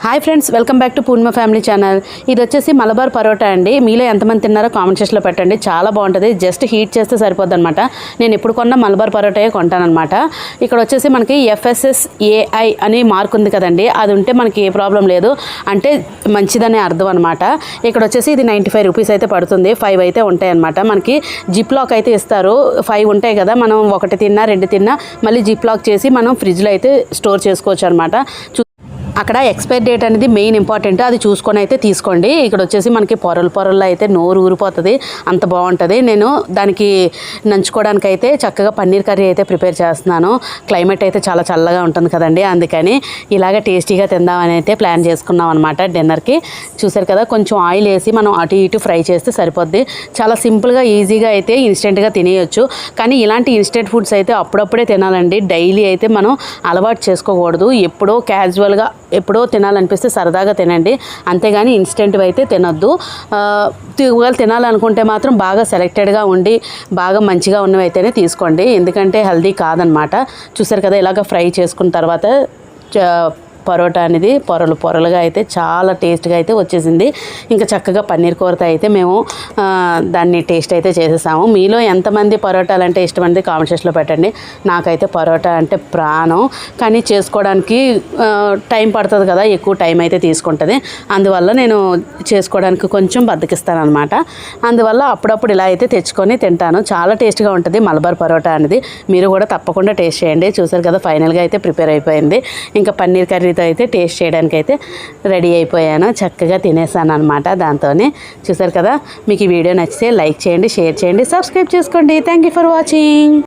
Hi friends, welcome back to Purnima family channel. ఇది వచ్చేసి మలబార్ పరోటా అండి. మీలో ఎంతమంది తిన్నారో కామెంట్ సెక్షన్లో పెట్టండి. చాలా బాగుంటుంది. జస్ట్ హీట్ చేస్తే సరిపోద్ది అనమాట. నేను ఎప్పుడు కొన్నా మలబార్ పరోటాయే కొంటానమాట. ఇక్కడ వచ్చేసి మనకి FSSAI అని మార్క్ ఉంది కదండి, అది ఉంటే మనకి ఏ ప్రాబ్లం లేదు, అంటే మంచిదనే అర్థం అనమాట. ఇక్కడ వచ్చేసి ఇది 95 రూపీస్ అయితే పడుతుంది. 5 అయితే ఉంటాయి అనమాట. మనకి జిప్ లాక్ అయితే ఇస్తారు. 5 ఉంటాయి కదా, మనం 1 తిన్నా 2 తిన్నా మళ్ళీ జిప్ లాక్ చేసి మనం ఫ్రిడ్జ్లో అయితే స్టోర్ చేసుకోవచ్చు అనమాట. అక్కడ ఎక్స్పైర్ డేట్ అనేది మెయిన్ ఇంపార్టెంట్, అది చూసుకొని అయితే తీసుకోండి. ఇక్కడ వచ్చేసి మనకి పొరల్లో అయితే నోరు ఊరిపోతుంది, అంత బాగుంటుంది. నేను దానికి నంచుకోవడానికి అయితే చక్కగా పన్నీర్ కర్రీ అయితే ప్రిపేర్ చేస్తున్నాను. క్లైమేట్ అయితే చాలా చల్లగా ఉంటుంది కదండి, అందుకని ఇలాగ టేస్టీగా తిందామని అయితే ప్లాన్ చేసుకున్నాం అనమాట డిన్నర్కి. చూసారు కదా, కొంచెం ఆయిల్ వేసి మనం అటు ఇటు ఫ్రై చేస్తే సరిపోద్ది. చాలా సింపుల్గా ఈజీగా అయితే ఇన్స్టెంట్గా తినేయచ్చు. కానీ ఇలాంటి ఇన్స్టెంట్ ఫుడ్స్ అయితే అప్పుడప్పుడే తినాలండి, డైలీ అయితే మనం అలవాటు చేసుకోకూడదు. ఎప్పుడో క్యాజువల్గా ఎప్పుడో తినాలనిపిస్తే సరదాగా తినండి, అంతేగాని ఇన్స్టెంట్వి అయితే తినొద్దు. ఒకవేళ తినాలనుకుంటే మాత్రం బాగా సెలెక్టెడ్గా ఉండి బాగా మంచిగా ఉన్నవి అయితేనే తీసుకోండి, ఎందుకంటే హెల్దీ కాదనమాట. చూసారు కదా, ఇలాగ ఫ్రై చేసుకున్న తర్వాత పరోటా అనేది పొరలుగా అయితే చాలా టేస్ట్గా అయితే వచ్చేసింది. ఇంకా చక్కగా పన్నీర్ కూరతో అయితే మేము దాన్ని టేస్ట్ అయితే చేసేసాము. మీలో ఎంతమంది పరోటాలు అంటే ఇష్టమంది కామెంట్ సెక్షన్లో పెట్టండి. నాకైతే పరోటా అంటే ప్రాణం, కానీ చేసుకోవడానికి టైం పడుతుంది కదా, ఎక్కువ టైం అయితే తీసుకుంటుంది. అందువల్ల నేను చేసుకోవడానికి కొంచెం బద్దకిస్తాను అనమాట. అందువల్ల అప్పుడప్పుడు ఇలా అయితే తెచ్చుకొని తింటాను. చాలా టేస్ట్గా ఉంటుంది మలబార్ పరోటా అనేది. మీరు కూడా తప్పకుండా టేస్ట్ చేయండి. చూసారు కదా, ఫైనల్గా అయితే ప్రిపేర్ అయిపోయింది. ఇంకా పన్నీర్ కర్రీ అయితే టేస్ట్ చేయడానికి అయితే రెడీ అయిపోయాను. చక్కగా తినేసాను అనమాట దాంతోనే. చూసారు కదా, మీకు ఈ వీడియో నచ్చితే లైక్ చేయండి, షేర్ చేయండి, సబ్స్క్రైబ్ చేసుకోండి. Thank you for watching.